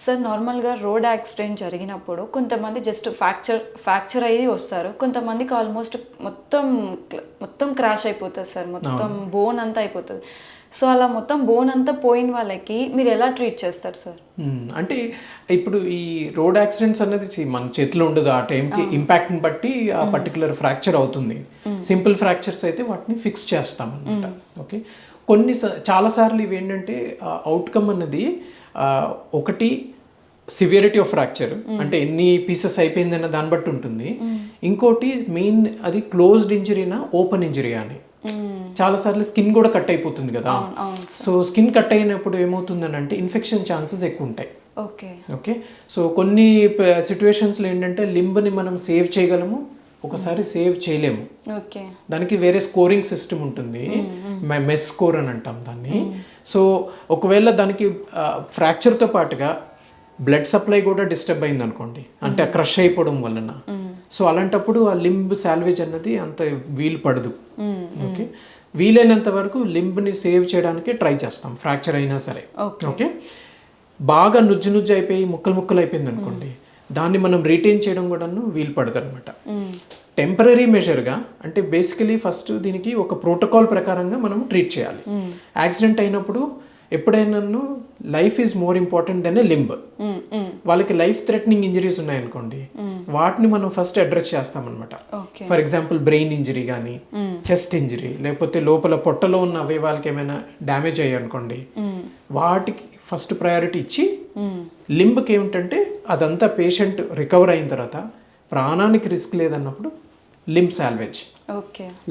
Sir నార్మల్గా road accident జరిగినప్పుడు కొంతమంది జస్ట్ ఫ్రాక్చర్ అయ్యి వస్తారు, కొంతమందికి ఆల్మోస్ట్ మొత్తం క్రాష్ అయిపోతుంది సార్, మొత్తం బోన్ అంతా అయిపోతుంది. సో అలా మొత్తం బోన్ అంతా పోయిన వాళ్ళకి మీరు ఎలా ట్రీట్ చేస్తారు సార్? అంటే ఇప్పుడు ఈ రోడ్ యాక్సిడెంట్స్ అనేది మన చేతిలో ఉండదు, ఆ టైంకి ఇంపాక్ట్ని బట్టి ఆ పర్టికులర్ ఫ్రాక్చర్ అవుతుంది. సింపుల్ ఫ్రాక్చర్స్ అయితే వాటిని ఫిక్స్ చేస్తాం అనమాట. ఓకే, చాలాసార్లు ఇవి ఏంటంటే అవుట్కమ్ అన్నది ఒకటి సివియరిటీ ఆఫ్ ఫ్రాక్చర్, అంటే ఎన్ని పీసెస్ అయిపోయిందన్న దాన్ని బట్టి ఉంటుంది. ఇంకోటి మెయిన్ అది క్లోజ్డ్ ఇంజరీనా ఓపెన్ ఇంజరీ అని. చాలాసార్లు స్కిన్ కూడా కట్ అయిపోతుంది కదా, సో స్కిన్ కట్ అయినప్పుడు ఏమవుతుందని అంటే ఇన్ఫెక్షన్ ఛాన్సెస్ ఎక్కువ ఉంటాయి. ఓకే, సో కొన్ని సిచ్యువేషన్స్లో ఏంటంటే లింబ్ని మనం సేవ్ చేయగలము, ఒకసారి సేవ్ చేయలేము. దానికి వేరే స్కోరింగ్ సిస్టమ్ ఉంటుంది, మెస్ స్కోర్ అని అంటాం దాన్ని. సో ఒకవేళ దానికి ఫ్రాక్చర్తో పాటుగా బ్లడ్ సప్లై కూడా డిస్టర్బ్ అయింది అనుకోండి, అంటే క్రష్ అయిపోవడం వలన, సో అలాంటప్పుడు ఆ లింబ్ సాల్వేజ్ అన్నది అంత వీలు పడదు. ఓకే, వీలైనంత వరకు లింబ్ని సేవ్ చేయడానికి ట్రై చేస్తాం ఫ్రాక్చర్ అయినా సరే. ఓకే, బాగా నుజ్జు అయిపోయి ముక్కలు అయిపోయింది అనుకోండి, దాన్ని మనం రిటైన్ చేయడం కూడా వీలు పడదు అనమాట. టెంపరీ మెజర్గా అంటే బేసికలీ ఫస్ట్ దీనికి ఒక ప్రోటోకాల్ ప్రకారంగా మనం ట్రీట్ చేయాలి. యాక్సిడెంట్ అయినప్పుడు ఎప్పుడైనా life is more important than a limb. వాళ్ళకి లైఫ్ థ్రెటనింగ్ ఇంజరీస్ ఉన్నాయనుకోండి, వాటిని మనం ఫస్ట్ అడ్రస్ చేస్తామన్నమాట. ఫర్ ఎగ్జాంపుల్ బ్రెయిన్ ఇంజరీ కానీ, చెస్ట్ ఇంజరీ, లేకపోతే లోపల పొట్టలో ఉన్న అవయవాలకి ఏమైనా డ్యామేజ్ అయ్యాయి అనుకోండి, వాటికి ఫస్ట్ ప్రయారిటీ ఇచ్చి, లింబ్కి ఏమిటంటే అదంతా పేషెంట్ రికవర్ అయిన తర్వాత ప్రాణానికి రిస్క్ లేదన్నప్పుడు limb salvage.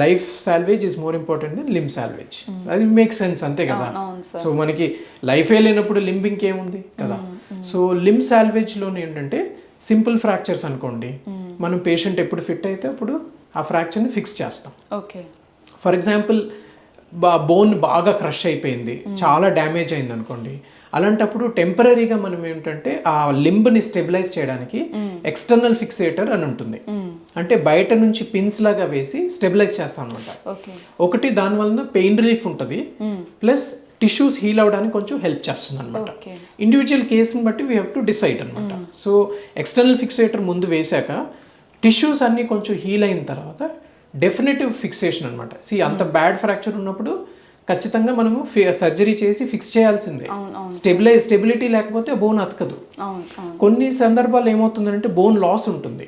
Life salvage is more important than limb salvage. అది మేక్ సెన్స్, అంతే కదా. సో మనకి లైఫే లేనప్పుడు లింబ్ ఇంకేముంది కదా. సో లింబ్ సాల్వేజ్లోనే ఏంటంటే సింపుల్ ఫ్రాక్చర్స్ అనుకోండి, మనం పేషెంట్ ఎప్పుడు ఫిట్ అయితే అప్పుడు ఆ ఫ్రాక్చర్ని ఫిక్స్ చేస్తాం. ఫర్ ఎగ్జాంపుల్ బోన్ బాగా క్రష్ అయిపోయింది, చాలా డ్యామేజ్ అయింది అనుకోండి, అలాంటప్పుడు టెంపరీగా మనం ఏంటంటే ఆ లింబ్ని స్టెబిలైజ్ చేయడానికి ఎక్స్టర్నల్ ఫిక్సేటర్ అని ఉంటుంది. అంటే బయట నుంచి పిన్స్ లాగా వేసి స్టెబిలైజ్ చేస్తాం అనమాట. ఒకటి దానివల్ల పెయిన్ రిలీఫ్ ఉంటుంది, ప్లస్ టిష్యూస్ హీల్ అవడానికి కొంచెం హెల్ప్ చేస్తుంది అనమాట. ఇండివిజువల్ కేసుని బట్టి వీ హ్యావ్ టు డిసైడ్ అనమాట. సో ఎక్స్టర్నల్ ఫిక్సేటర్ ముందు వేసాక టిష్యూస్ అన్నీ కొంచెం హీల్ అయిన తర్వాత డెఫినెటివ్ ఫిక్సేషన్ అనమాట. అంత బ్యాడ్ ఫ్రాక్చర్ ఉన్నప్పుడు ఖచ్చితంగా మనము సర్జరీ చేసి ఫిక్స్ చేయాల్సిందే. స్టెబిలిటీ లేకపోతే బోన్ అతకదు. కొన్ని సందర్భాలు ఏమవుతుందంటే బోన్ లాస్ ఉంటుంది.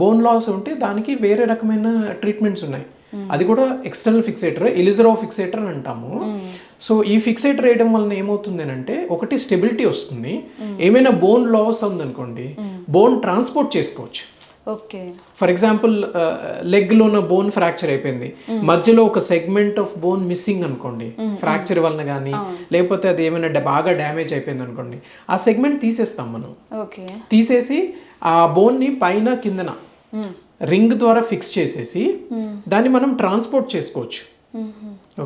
బోన్ లాస్ ఉంటే దానికి వేరే రకమైన ట్రీట్మెంట్స్ ఉన్నాయి. అది కూడా ఎక్స్టర్నల్ ఫిక్సేటర్, ఎలిజరో ఫిక్సేటర్ అని అంటాము. సో ఈ ఫిక్సేటర్ వేయడం వలన ఏమవుతుంది అంటే ఒకటి స్టెబిలిటీ వస్తుంది. ఏమైనా బోన్ లాస్ ఉందనుకోండి, బోన్ ట్రాన్స్పోర్ట్ చేసుకోవచ్చు. ఫర్ ఎగ్జాంపుల్ లెగ్లో ఉన్న బోన్ ఫ్రాక్చర్ అయిపోయింది, మధ్యలో ఒక సెగ్మెంట్ ఆఫ్ బోన్ మిస్సింగ్ అనుకోండి, ఫ్రాక్చర్ వలన కానీ, లేకపోతే అది ఏమైనా బాగా డ్యామేజ్ అయిపోయింది అనుకోండి, ఆ సెగ్మెంట్ తీసేస్తాం మనం. తీసేసి ఆ బోన్ని పైన కిందన రింగ్ ద్వారా ఫిక్స్ చేసేసి దాన్ని మనం ట్రాన్స్పోర్ట్ చేసుకోవచ్చు.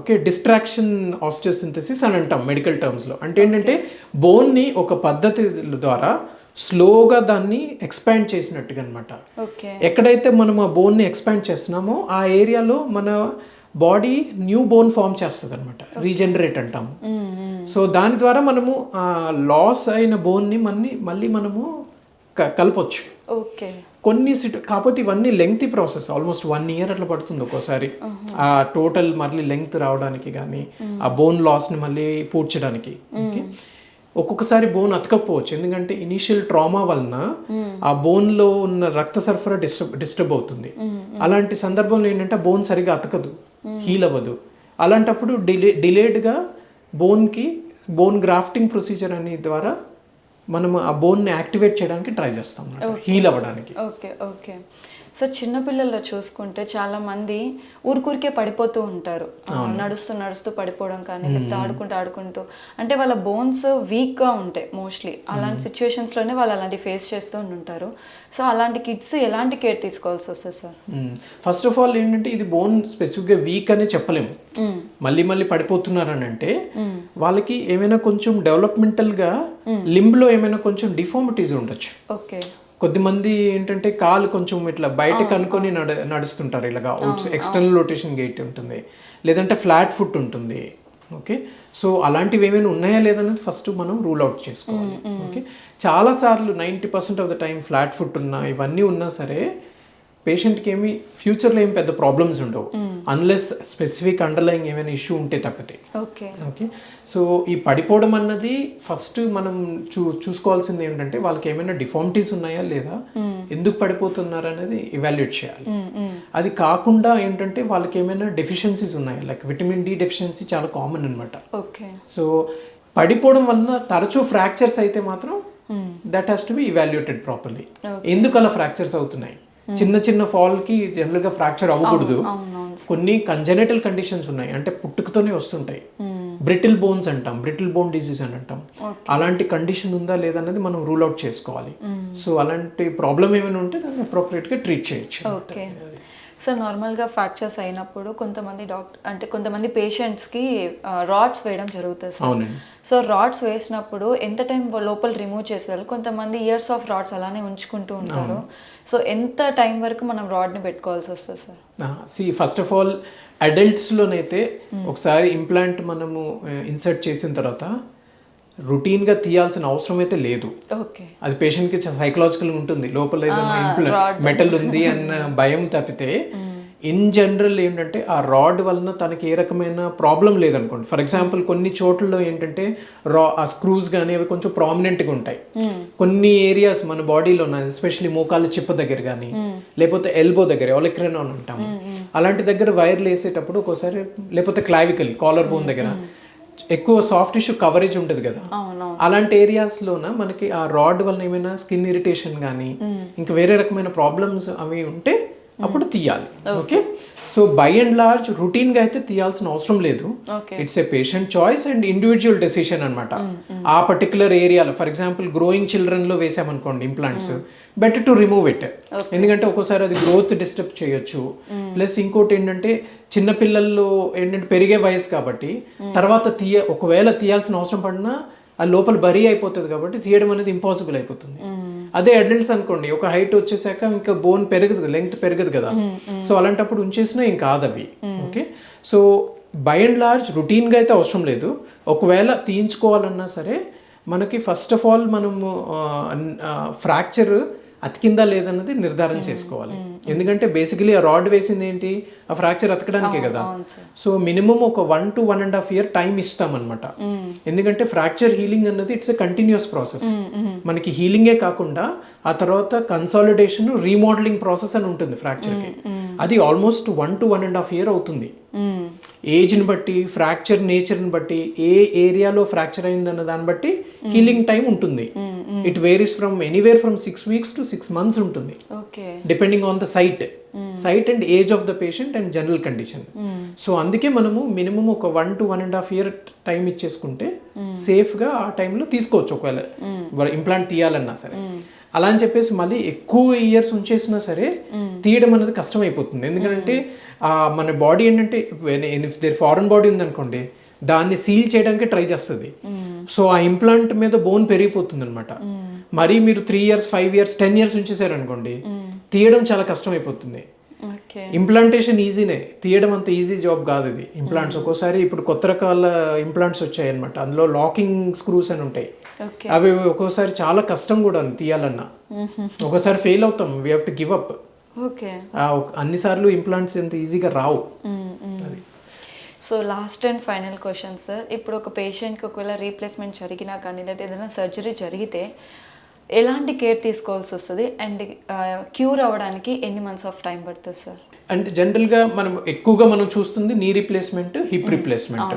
ఓకే, డిస్ట్రాక్షన్ ఆస్టియోసింథసిస్ అని అంటాం మెడికల్ టర్మ్స్లో. అంటే ఏంటంటే బోన్ని ఒక పద్ధతి ద్వారా స్లోగా దాన్ని ఎక్స్పాండ్ చేసినట్టుగా అనమాట. ఎక్కడైతే మనం ఆ బోన్ని ఎక్స్పాండ్ చేస్తున్నామో ఆ ఏరియాలో మన బాడీ న్యూ బోన్ ఫామ్ చేస్తుంది అనమాట, రీజనరేట్ అంటాము. సో దాని ద్వారా మనము ఆ లాస్ అయిన బోన్ని మళ్ళీ మనము కలపొచ్చు. కాకపోతే ఇవన్నీ లెంగ్తీ ప్రాసెస్, ఆల్మోస్ట్ 1 year అట్లా పడుతుంది ఒక్కోసారి ఆ టోటల్ మళ్ళీ లెంగ్త్ రావడానికి కానీ, ఆ బోన్ లాస్ని మళ్ళీ పూడ్చడానికి. ఒక్కొక్కసారి బోన్ అతకపోవచ్చు, ఎందుకంటే ఇనీషియల్ ట్రామా వలన ఆ బోన్లో ఉన్న రక్త సరఫరా డిస్టర్బ్ అవుతుంది. అలాంటి సందర్భంలో ఏంటంటే బోన్ సరిగా అతకదు, హీల్ అవ్వదు. అలాంటప్పుడు డిలేడ్గా బోన్ గ్రాఫ్టింగ్ ప్రొసీజర్ అనే ద్వారా మనం ఆ బోన్ని యాక్టివేట్ చేయడానికి ట్రై చేస్తాం, హీల్ అవ్వడానికి. సో చిన్నపిల్లల్లో చూసుకుంటే చాలా మంది ఊరికే పడిపోతూ ఉంటారు, నడుస్తూ పడిపోవడం కానీ, లేకపోతే ఆడుకుంటూ అంటే వాళ్ళ బోన్స్ వీక్గా ఉంటాయి మోస్ట్లీ. అలాంటి సిచ్యువేషన్స్లోనే వాళ్ళు అలాంటి ఫేస్ చేస్తూ ఉంటారు. సో అలాంటి కిడ్స్ ఎలాంటి కేర్ తీసుకోవాల్సి వస్తుంది సార్? ఫస్ట్ ఆఫ్ ఆల్ ఏంటంటే ఇది బోన్ స్పెసిఫిక్గా వీక్ అనే చెప్పలేము. మళ్ళీ పడిపోతున్నారని అంటే వాళ్ళకి ఏమైనా కొంచెం డెవలప్మెంటల్గా లింబ్లో ఏమైనా కొంచెం డిఫార్మిటీస్ ఉండొచ్చు. కొద్దిమంది ఏంటంటే కాలు కొంచెం ఇట్లా బయటకు అనుకొని నడుస్తుంటారు, ఇలాగా ఎక్స్టర్నల్ రొటేషన్ గైట్ ఉంటుంది, లేదంటే ఫ్లాట్ ఫుట్ ఉంటుంది. ఓకే, సో అలాంటివి ఏమైనా ఉన్నాయా లేదనేది ఫస్ట్ మనం రూల్ అవుట్ చేసుకోవాలి. ఓకే, చాలాసార్లు 90% of the time flat foot ఉన్నా ఇవన్నీ ఉన్నా సరే పేషెంట్కి ఏమి ఫ్యూచర్లో ఏమి పెద్ద ప్రాబ్లమ్స్ ఉండవు, అన్లెస్ స్పెసిఫిక్ అండర్లైన్ ఏమైనా ఇష్యూ ఉంటే తప్పితే. ఓకే ఓకే, సో ఈ పడిపోవడం అన్నది ఫస్ట్ మనం చూసుకోవాల్సింది ఏంటంటే వాళ్ళకి ఏమైనా డిఫార్మిటీస్ ఉన్నాయా లేదా, ఎందుకు పడిపోతున్నారు అనేది ఇవాల్యుయేట్ చేయాలి. అది కాకుండా ఏంటంటే వాళ్ళకి ఏమైనా డెఫిషియన్సీస్ ఉన్నాయా, లైక్ విటమిన్ డి డెఫిషియన్సీ చాలా కామన్ అనమాట. ఓకే, సో పడిపోవడం వలన తరచూ ఫ్రాక్చర్స్ అయితే మాత్రం that has to be evaluated properly. ఎందుకు అలా ఫ్రాక్చర్స్ అవుతున్నాయి, చిన్న చిన్న ఫాల్కి జనరల్గా ఫ్రాక్చర్ అవ్వకూడదు. కొన్ని కంజెనిటల్ కండిషన్స్ ఉన్నాయి, అంటే పుట్టుకతోనే వస్తుంటాయి. బ్రిటిల్ బోన్స్ అంటాం, బ్రిటిల్ బోన్ డిసీజ్ అని అంటాం. అలాంటి కండిషన్ ఉందా లేదా అనేది మనం రూల్ అవుట్ చేసుకోవాలి. సో అలాంటి ప్రాబ్లం ఏమైనా ఉంటే దాన్ని అప్రోప్రియేట్గా ట్రీట్ చేయొచ్చు. ఓకే, సో నార్మల్గా ఫ్రాక్చర్స్ అయినప్పుడు కొంతమంది కొంతమంది పేషెంట్స్కి రాడ్స్ వేయడం జరుగుతుంది సార్. అవునండి. సో రాడ్స్ వేసినప్పుడు ఎంత టైం లోపల రిమూవ్ చేసేయాలి, కొంతమంది ఇయర్స్ ఆఫ్ రాడ్స్ అలానే ఉంచుకుంటూ ఉంటారు. సో ఎంత టైం వరకు మనం రాడ్ని పెట్టుకోవాల్సి వస్తుంది సార్? ఫస్ట్ ఆఫ్ ఆల్ అడల్ట్స్లోనైతే ఒకసారి ఇంప్లాంట్ మనము ఇన్సర్ట్ చేసిన తర్వాత రొటీన్గా తీయాల్సిన అవసరం అయితే లేదు. ఓకే, అది పేషెంట్కి సైకలాజికల్ ఉంటుంది, లోపల ఏదైనా మెటల్ ఉంది అన్న భయం తప్పితే ఇన్ జనరల్ ఏంటంటే ఆ రాడ్ వలన తనకి ఏ రకమైన ప్రాబ్లం లేదనుకోండి. ఫర్ ఎగ్జాంపుల్ కొన్ని చోట్లలో ఏంటంటే ఆ స్క్రూస్ కానీ అవి కొంచెం ప్రామినెంట్గా ఉంటాయి. కొన్ని ఏరియాస్ మన బాడీలో ఉన్నాయి, ఎస్పెషల్లీ మోకాళ్ళ చిప్ప దగ్గర కానీ లేకపోతే ఎల్బో దగ్గర ఒలిక్రెన్ అని ఉంటాము, అలాంటి దగ్గర వైర్లు వేసేటప్పుడు ఒక్కోసారి, లేకపోతే క్లావికల్ కాలర్ బోన్ దగ్గర ఎక్కువ సాఫ్ట్ టిష్యూ కవరేజ్ ఉంటుంది కదా, అలాంటి ఏరియాస్లోన మనకి ఆ రాడ్ వలన ఏమైనా స్కిన్ ఇరిటేషన్ కానీ ఇంకా వేరే రకమైన ప్రాబ్లమ్స్ అవి ఉంటే అప్పుడు తీయాలి. Okay, so by and large రొటీన్గా అయితే తీయాల్సిన అవసరం లేదు. It's a patient choice and individual decision అనమాట. ఆ పర్టికులర్ ఏరియాలో ఫర్ ఎగ్జాంపుల్ గ్రోయింగ్ చిల్డ్రన్లో వేసామనుకోండి implants, better to remove it. ఎందుకంటే ఒక్కోసారి అది గ్రోత్ డిస్టర్బ్ చేయొచ్చు. ప్లస్ ఇంకోటి ఏంటంటే చిన్నపిల్లల్లో ఏంటంటే పెరిగే వయసు కాబట్టి తర్వాత ఒకవేళ తీయాల్సిన అవసరం పడినా ఆ లోపల బరీ అయిపోతుంది కాబట్టి తీయడం అనేది ఇంపాసిబుల్ అయిపోతుంది. అదే అడల్ట్స్ అనుకోండి, ఒక హైట్ వచ్చేసాక ఇంకా బోన్ పెరగదు, లెంగ్త్ పెరగదు కదా, సో అలాంటప్పుడు ఉంచేసినా ఏం కాదు అవి. Okay, so by and large రొటీన్గా అయితే అవసరం లేదు. ఒకవేళ తీయించుకోవాలన్నా సరే మనకి ఫస్ట్ ఆఫ్ ఆల్ మనము ఫ్రాక్చర్ అతికిందా లేదన్నది నిర్ధారణ చేసుకోవాలి. ఎందుకంటే బేసికలీ ఆ రాడ్ వేసింది ఏంటి, ఆ ఫ్రాక్చర్ అతకడానికే కదా. సో మినిమం ఒక 1 to 1.5 year టైం ఇస్తామన్నమాట. ఎందుకంటే ఫ్రాక్చర్ హీలింగ్ అన్నది ఇట్స్ ఎ కంటిన్యూస్ ప్రాసెస్. మనకి హీలింగే కాకుండా ఆ తర్వాత కన్సాలిడేషన్, రీమోడలింగ్ ప్రాసెస్ అని ఉంటుంది ఫ్రాక్చర్కి. అది ఆల్మోస్ట్ 1 to 1.5 year అవుతుంది. ఏజ్ని బట్టి, ఫ్రాక్చర్ నేచర్ని బట్టి, ఏ ఏరియాలో ఫ్రాక్చర్ అయిందన్న దాన్ని బట్టి హీలింగ్ టైం ఉంటుంది. It varies from anywhere from 6 weeks to 6 months ఉంటుంది, depending on the site and age of the patient and general condition. So అందుకే మనము మినిమం ఒక 1 to 1.5 year టైం ఇచ్చేసుకుంటే సేఫ్గా ఆ టైంలో తీసుకోవచ్చు ఒకవేళ ఇంప్లాంట్ తీయాలన్నా సరే. అలా అని చెప్పేసి మళ్ళీ ఎక్కువ ఇయర్స్ ఉంచేసినా సరే తీయడం అనేది కష్టం అయిపోతుంది. ఎందుకంటే మన బాడీ ఏంటంటే ఫారెన్ బాడీ ఉందనుకోండి, దాన్ని సీల్ చేయడానికి ట్రై చేస్తుంది. సో ఆ ఇంప్లాంట్ మీద బోన్ పెరిగిపోతుంది అనమాట. మరి మీరు 3 years, 5 years, 10 years ఉంచేసారు అనుకోండి, తీయడం చాలా కష్టం అయిపోతుంది. ఇంప్లాంటేషన్ ఈజీనే, తీయడం అంత ఈజీ జాబ్ కాదు ఇది. ఇంప్లాంట్స్ ఒక్కోసారి ఇప్పుడు కొత్త రకాల ఇంప్లాంట్స్ వచ్చాయి అనమాట, అందులో లాకింగ్ స్క్రూస్ అని ఉంటాయి. అవి ఒక్కోసారి చాలా కష్టం కూడా తీయాలన్నా, ఒకసారి ఫెయిల్ అవుతాం, we have to give up. అన్నిసార్లు ఇంప్లాంట్స్ ఎంత ఈజీగా రావు. So last and final question sir, ఇప్పుడు ఒక పేషెంట్కి ఒకవేళ రీప్లేస్మెంట్ జరిగినా కానీ లేదా ఏదైనా సర్జరీ జరిగితే ఎలాంటి కేర్ తీసుకోవాల్సి వస్తుంది అండ్ క్యూర్ అవ్వడానికి ఎన్ని మంత్స్ ఆఫ్ టైం పడుతుంది సార్? అంటే జనరల్గా మనం చూస్తుంది నీ రీప్లేస్మెంట్, హిప్ రీప్లేస్మెంట్.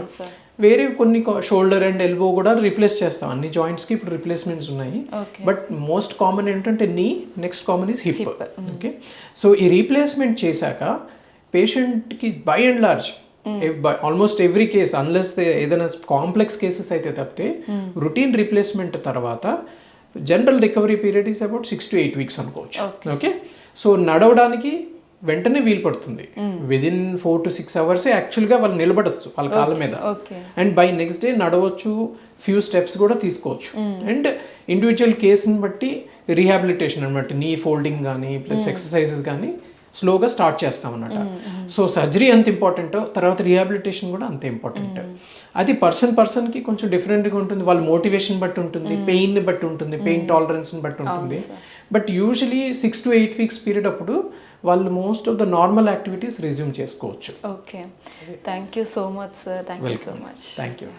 వేరే కొన్ని షోల్డర్ అండ్ ఎల్బో కూడా రీప్లేస్ చేస్తాం. అన్ని జాయింట్స్కి ఇప్పుడు రీప్లేస్మెంట్స్ ఉన్నాయి. బట్ మోస్ట్ కామన్ ఏంటంటే నీ, next common is hip. Okay, so ఈ రీప్లేస్మెంట్ చేశాక పేషెంట్కి by and large almost every case, unless ఏదైనా కాంప్లెక్స్ కేసెస్ అయితే తప్పితే రొటీన్ రీప్లేస్మెంట్ తర్వాత general recovery period is about 6 to 8 weeks అనుకోవచ్చు. ఓకే, సో నడవడానికి వెంటనే వీలు పడుతుంది. విదిన్ 4 to 6 hours యాక్చువల్గా వాళ్ళు నిలబడచ్చు వాళ్ళ కాళ్ళ మీద. అండ్ బై నెక్స్ట్ డే నడవచ్చు, ఫ్యూ స్టెప్స్ కూడా తీసుకోవచ్చు. అండ్ ఇండివిజువల్ కేసుని బట్టి రీహాబిలిటేషన్ అనమాట, నీ ఫోల్డింగ్ కానీ ప్లస్ ఎక్సర్సైజెస్ కానీ స్లోగా స్టార్ట్ చేస్తాం అన్నమాట. సో సర్జరీ ఎంత ఇంపార్టెంటో తర్వాత రీహాబిలిటేషన్ కూడా అంతే ఇంపార్టెంట్. అది పర్సన్కి కొంచెం డిఫరెంట్గా ఉంటుంది, వాళ్ళ మోటివేషన్ బట్టి ఉంటుంది, పెయిన్ని బట్టి ఉంటుంది, పెయిన్ టాలరెన్స్ని బట్టి ఉంటుంది. But usually 6 to 8 weeks period అప్పుడు వాళ్ళు most of the normal activities resume చేసుకోవచ్చు. Okay, thank you so much sir, thank you so much. Thank you.